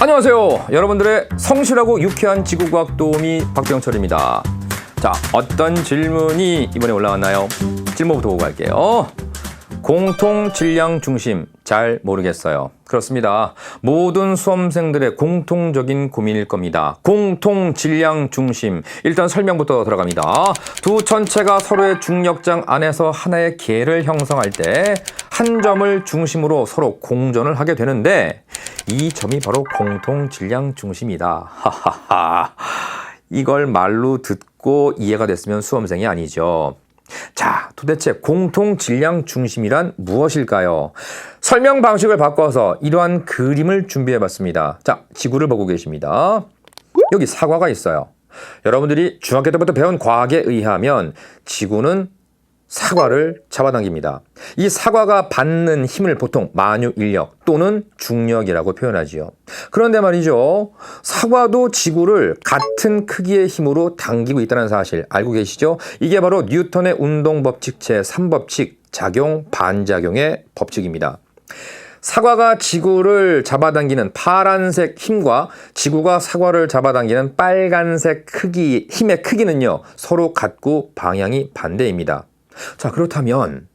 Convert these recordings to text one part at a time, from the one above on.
안녕하세요. 여러분들의 성실하고 유쾌한 지구과학 도우미 박병철입니다. 자, 어떤 질문이 이번에 올라왔나요? 질문부터 보고 갈게요. 공통 질량 중심 잘 모르겠어요. 그렇습니다. 모든 수험생들의 공통적인 고민일 겁니다. 공통 질량 중심. 일단 설명부터 들어갑니다. 두 천체가 서로의 중력장 안에서 하나의 계를 형성할 때 한 점을 중심으로 서로 공전을 하게 되는데 이 점이 바로 공통 질량 중심이다. 하하하. 이걸 말로 듣고 이해가 됐으면 수험생이 아니죠. 자, 도대체 공통 질량 중심이란 무엇일까요? 설명 방식을 바꿔서 이러한 그림을 준비해 봤습니다. 자, 지구를 보고 계십니다. 여기 사과가 있어요. 여러분들이 중학교 때부터 배운 과학에 의하면 지구는 사과를 잡아당깁니다. 이 사과가 받는 힘을 보통 만유인력 또는 중력이라고 표현하지요. 그런데 말이죠. 사과도 지구를 같은 크기의 힘으로 당기고 있다는 사실 알고 계시죠? 이게 바로 뉴턴의 운동법칙 제3법칙 작용 반작용의 법칙입니다. 사과가 지구를 잡아당기는 파란색 힘과 지구가 사과를 잡아당기는 빨간색 힘의 크기는요, 서로 같고 방향이 반대입니다. 자, 그렇다면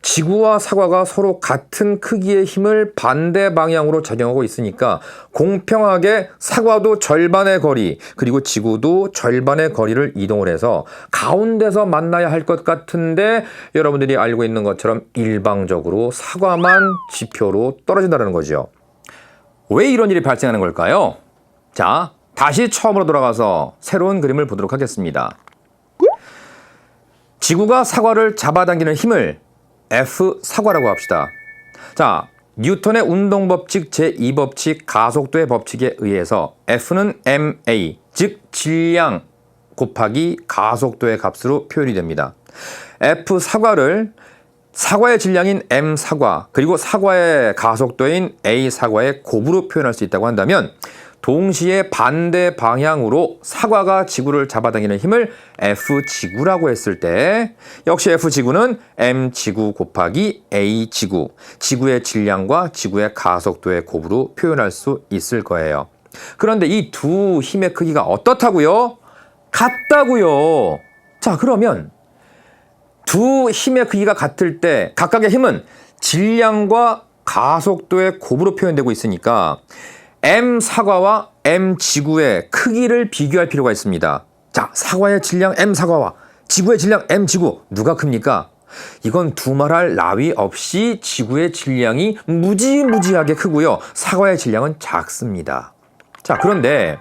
지구와 사과가 서로 같은 크기의 힘을 반대 방향으로 작용하고 있으니까 공평하게 사과도 절반의 거리 그리고 지구도 절반의 거리를 이동을 해서 가운데서 만나야 할 것 같은데 여러분들이 알고 있는 것처럼 일방적으로 사과만 지표로 떨어진다는 거죠. 왜 이런 일이 발생하는 걸까요? 자, 다시 처음으로 돌아가서 새로운 그림을 보도록 하겠습니다. 지구가 사과를 잡아당기는 힘을 F 사과라고 합시다. 자, 뉴턴의 운동법칙 제2법칙 가속도의 법칙에 의해서 F는 ma, 즉 질량 곱하기 가속도의 값으로 표현이 됩니다. F 사과를 사과의 질량인 m 사과 그리고 사과의 가속도인 a 사과의 곱으로 표현할 수 있다고 한다면 동시에 반대 방향으로 사과가 지구를 잡아당기는 힘을 F지구라고 했을 때 역시 F지구는 M지구 곱하기 A지구, 지구의 질량과 지구의 가속도의 곱으로 표현할 수 있을 거예요. 그런데 이 두 힘의 크기가 어떻다고요? 같다고요. 자, 그러면 두 힘의 크기가 같을 때 각각의 힘은 질량과 가속도의 곱으로 표현되고 있으니까 M 사과와 M 지구의 크기를 비교할 필요가 있습니다. 자, 사과의 질량 M 사과와 지구의 질량 M 지구 누가 큽니까? 이건 두말할 나위 없이 지구의 질량이 무지무지하게 크고요. 사과의 질량은 작습니다. 자, 그런데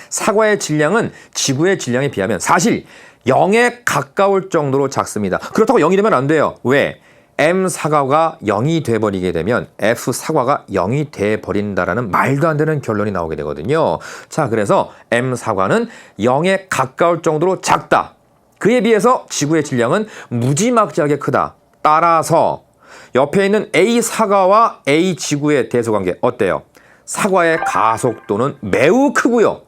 사과의 질량은 지구의 질량에 비하면 사실 0에 가까울 정도로 작습니다. 그렇다고 0이 되면 안 돼요. 왜? M 사과가 0이 돼버리게 되면 F 사과가 0이 돼버린다라는 말도 안 되는 결론이 나오게 되거든요. 자, 그래서 M 사과는 0에 가까울 정도로 작다. 그에 비해서 지구의 질량은 무지막지하게 크다. 따라서 옆에 있는 A 사과와 A 지구의 대소관계 어때요? 사과의 가속도는 매우 크고요.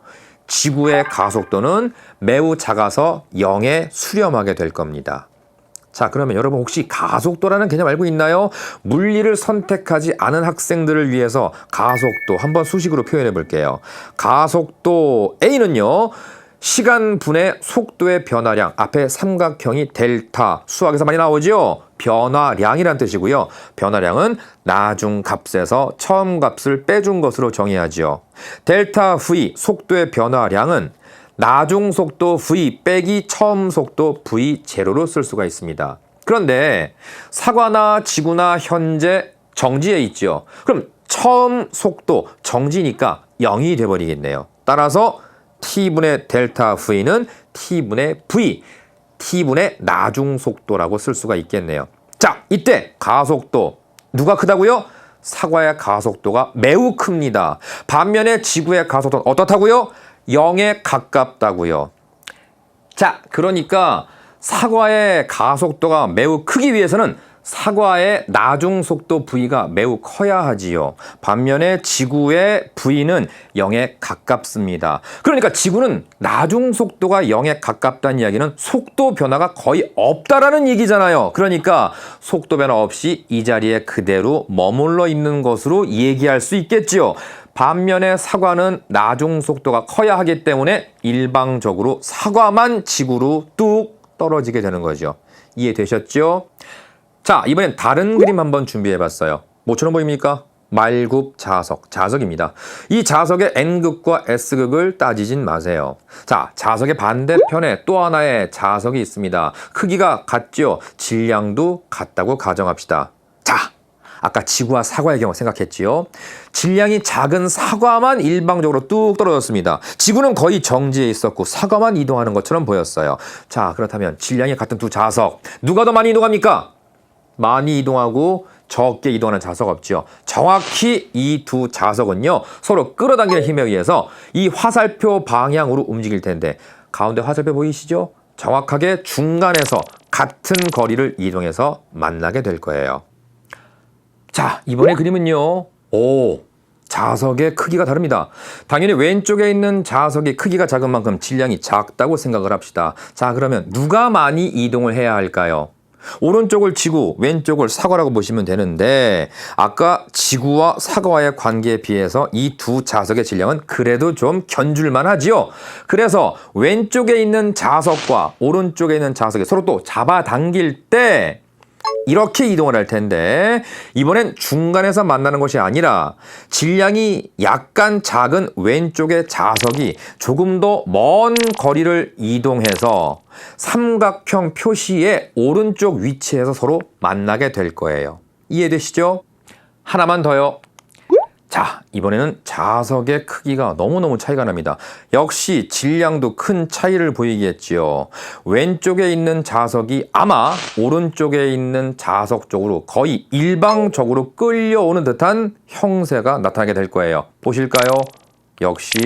지구의 가속도는 매우 작아서 0에 수렴하게 될 겁니다. 자, 그러면 여러분 혹시 가속도라는 개념 알고 있나요? 물리를 선택하지 않은 학생들을 위해서 가속도 한번 수식으로 표현해 볼게요. 가속도 A는요, 시간 분의 속도의 변화량, 앞에 삼각형이 델타, 수학에서 많이 나오죠? 변화량이란 뜻이고요. 변화량은 나중 값에서 처음 값을 빼준 것으로 정의하죠. 델타 V, 속도의 변화량은 나중 속도 V 빼기 처음 속도 V0로 쓸 수가 있습니다. 그런데 사과나 지구나 현재 정지에 있죠. 그럼 처음 속도 정지니까 0이 돼버리겠네요. 따라서 T분의 델타 V는 T분의 V, T분의 나중 속도라고 쓸 수가 있겠네요. 자, 이때 가속도 누가 크다고요? 사과의 가속도가 매우 큽니다. 반면에 지구의 가속도는 어떻다고요? 0에 가깝다고요. 자, 그러니까 사과의 가속도가 매우 크기 위해서는 사과의 나중 속도 V가 매우 커야 하지요. 반면에 지구의 V는 0에 가깝습니다. 그러니까 지구는 나중 속도가 0에 가깝다는 이야기는 속도 변화가 거의 없다라는 얘기잖아요. 그러니까 속도 변화 없이 이 자리에 그대로 머물러 있는 것으로 얘기할 수 있겠지요. 반면에 사과는 나중 속도가 커야 하기 때문에 일방적으로 사과만 지구로 뚝 떨어지게 되는 거죠. 이해되셨죠? 자, 이번엔 다른 그림 한번 준비해봤어요. 뭐처럼 보입니까? 말굽 자석, 자석입니다. 이 자석의 N극과 S극을 따지진 마세요. 자, 자석의 반대편에 또 하나의 자석이 있습니다. 크기가 같죠? 질량도 같다고 가정합시다. 자, 아까 지구와 사과의 경우 생각했지요. 질량이 작은 사과만 일방적으로 뚝 떨어졌습니다. 지구는 거의 정지해 있었고 사과만 이동하는 것처럼 보였어요. 자, 그렇다면 질량이 같은 두 자석, 누가 더 많이 이동합니까? 많이 이동하고 적게 이동하는 자석 없죠. 정확히 이 두 자석은요, 서로 끌어당기는 힘에 의해서 이 화살표 방향으로 움직일 텐데, 가운데 화살표 보이시죠? 정확하게 중간에서 같은 거리를 이동해서 만나게 될 거예요. 자, 이번에 그림은요. 자석의 크기가 다릅니다. 당연히 왼쪽에 있는 자석의 크기가 작은 만큼 질량이 작다고 생각을 합시다. 자, 그러면 누가 많이 이동을 해야 할까요? 오른쪽을 지구, 왼쪽을 사과라고 보시면 되는데 아까 지구와 사과와의 관계에 비해서 이 두 자석의 질량은 그래도 좀 견줄만 하지요. 그래서 왼쪽에 있는 자석과 오른쪽에 있는 자석이 서로 또 잡아당길 때 이렇게 이동을 할 텐데 이번엔 중간에서 만나는 것이 아니라 질량이 약간 작은 왼쪽의 자석이 조금 더 먼 거리를 이동해서 삼각형 표시의 오른쪽 위치에서 서로 만나게 될 거예요. 이해되시죠? 하나만 더요. 자, 이번에는 자석의 크기가 너무너무 차이가 납니다. 역시 질량도 큰 차이를 보이겠지요. 왼쪽에 있는 자석이 아마 오른쪽에 있는 자석 쪽으로 거의 일방적으로 끌려오는 듯한 형세가 나타나게 될 거예요. 보실까요? 역시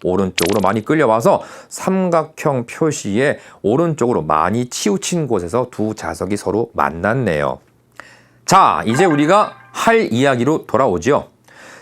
오른쪽으로 많이 끌려와서 삼각형 표시에 오른쪽으로 많이 치우친 곳에서 두 자석이 서로 만났네요. 자, 이제 우리가 할 이야기로 돌아오죠.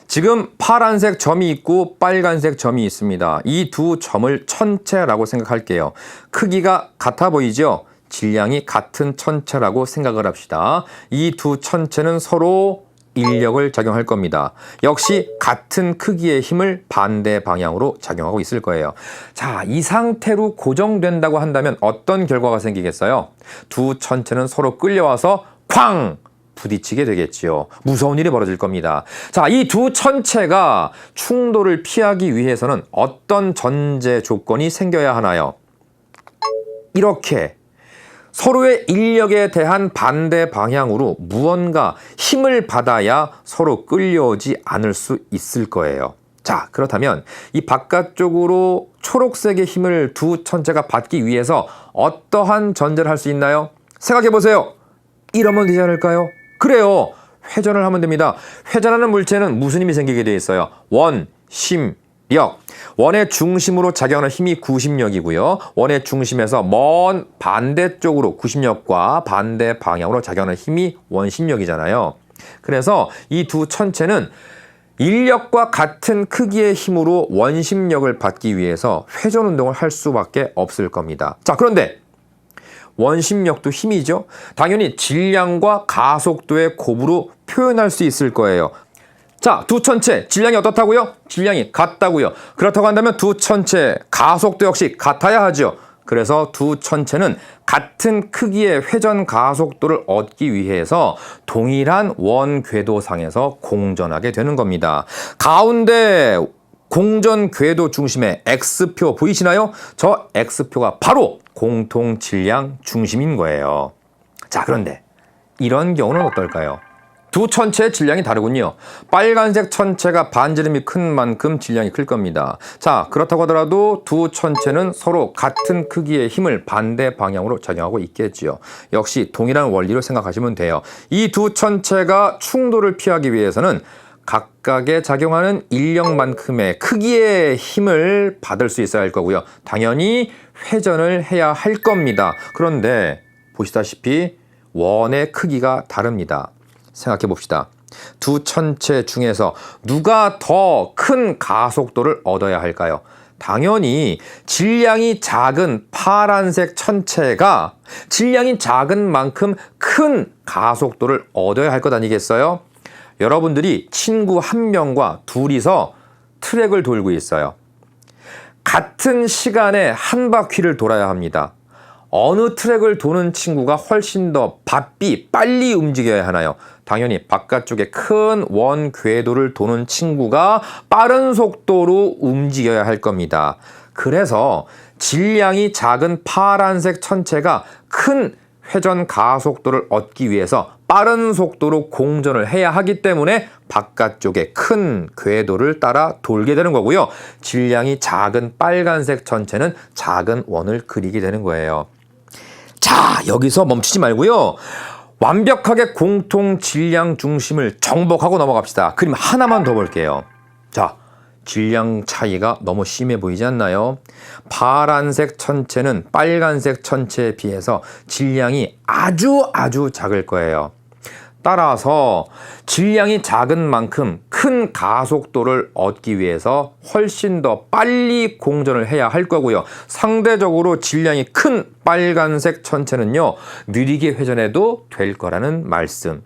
지금 파란색 점이 있고 빨간색 점이 있습니다. 이 두 점을 천체라고 생각할게요. 크기가 같아 보이죠? 질량이 같은 천체라고 생각을 합시다. 이 두 천체는 서로 인력을 작용할 겁니다. 역시 같은 크기의 힘을 반대 방향으로 작용하고 있을 거예요. 자, 이 상태로 고정된다고 한다면 어떤 결과가 생기겠어요? 두 천체는 서로 끌려와서 쾅! 부딪히게 되겠지요. 무서운 일이 벌어질 겁니다. 자, 이 두 천체가 충돌을 피하기 위해서는 어떤 전제 조건이 생겨야 하나요? 이렇게 서로의 인력에 대한 반대 방향으로 무언가 힘을 받아야 서로 끌려오지 않을 수 있을 거예요. 자, 그렇다면 이 바깥쪽으로 초록색의 힘을 두 천체가 받기 위해서 어떠한 전제를 할 수 있나요? 생각해 보세요. 이러면 되지 않을까요? 그래요. 회전을 하면 됩니다. 회전하는 물체는 무슨 힘이 생기게 되어 있어요? 원심력. 원의 중심으로 작용하는 힘이 구심력이고요. 원의 중심에서 먼 반대쪽으로 구심력과 반대 방향으로 작용하는 힘이 원심력이잖아요. 그래서 이 두 천체는 인력과 같은 크기의 힘으로 원심력을 받기 위해서 회전 운동을 할 수밖에 없을 겁니다. 자, 그런데 원심력도 힘이죠. 당연히 질량과 가속도의 곱으로 표현할 수 있을 거예요. 자, 두 천체 질량이 어떻다고요? 질량이 같다고요. 그렇다고 한다면 두 천체 가속도 역시 같아야 하죠. 그래서 두 천체는 같은 크기의 회전 가속도를 얻기 위해서 동일한 원 궤도상에서 공전하게 되는 겁니다. 가운데 공전 궤도 중심의 X표 보이시나요? 저 X표가 바로 공통 질량 중심인 거예요. 자, 그런데 이런 경우는 어떨까요? 두 천체의 질량이 다르군요. 빨간색 천체가 반지름이 큰 만큼 질량이 클 겁니다. 자, 그렇다고 하더라도 두 천체는 서로 같은 크기의 힘을 반대 방향으로 작용하고 있겠지요. 역시 동일한 원리로 생각하시면 돼요. 이 두 천체가 충돌을 피하기 위해서는 각각에 작용하는 인력만큼의 크기의 힘을 받을 수 있어야 할 거고요. 당연히 회전을 해야 할 겁니다. 그런데 보시다시피 원의 크기가 다릅니다. 생각해 봅시다. 두 천체 중에서 누가 더 큰 가속도를 얻어야 할까요? 당연히 질량이 작은 파란색 천체가 질량이 작은 만큼 큰 가속도를 얻어야 할 것 아니겠어요? 여러분들이 친구 한 명과 둘이서 트랙을 돌고 있어요. 같은 시간에 한 바퀴를 돌아야 합니다. 어느 트랙을 도는 친구가 훨씬 더 바삐 빨리 움직여야 하나요? 당연히 바깥쪽에 큰 원 궤도를 도는 친구가 빠른 속도로 움직여야 할 겁니다. 그래서 질량이 작은 파란색 천체가 큰 회전 가속도를 얻기 위해서 빠른 속도로 공전을 해야 하기 때문에 바깥쪽에 큰 궤도를 따라 돌게 되는 거고요. 질량이 작은 빨간색 천체는 작은 원을 그리게 되는 거예요. 자, 여기서 멈추지 말고요. 완벽하게 공통 질량 중심을 정복하고 넘어갑시다. 그림 하나만 더 볼게요. 자, 질량 차이가 너무 심해 보이지 않나요? 파란색 천체는 빨간색 천체에 비해서 질량이 아주 작을 거예요. 따라서 질량이 작은 만큼 큰 가속도를 얻기 위해서 훨씬 더 빨리 공전을 해야 할 거고요. 상대적으로 질량이 큰 빨간색 천체는요, 느리게 회전해도 될 거라는 말씀.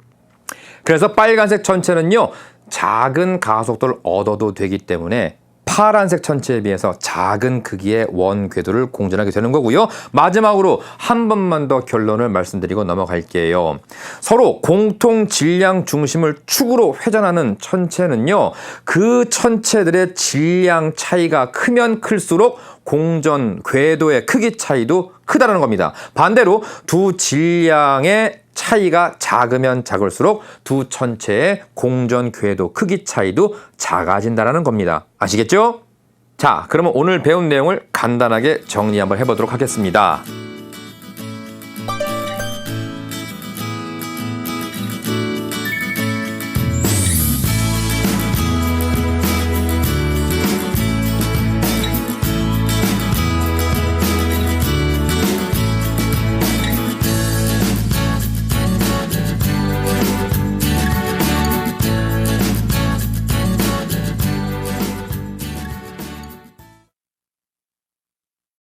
그래서 빨간색 천체는요, 작은 가속도를 얻어도 되기 때문에 파란색 천체에 비해서 작은 크기의 원 궤도를 공전하게 되는 거고요. 마지막으로 한 번만 더 결론을 말씀드리고 넘어갈게요. 서로 공통 질량 중심을 축으로 회전하는 천체는요, 그 천체들의 질량 차이가 크면 클수록 공전 궤도의 크기 차이도 크다는 겁니다. 반대로 두 질량의 차이가 작으면 작을수록 두 천체의 공전 궤도 크기 차이도 작아진다는 겁니다. 아시겠죠? 자, 그러면 오늘 배운 내용을 간단하게 정리 한번 해보도록 하겠습니다.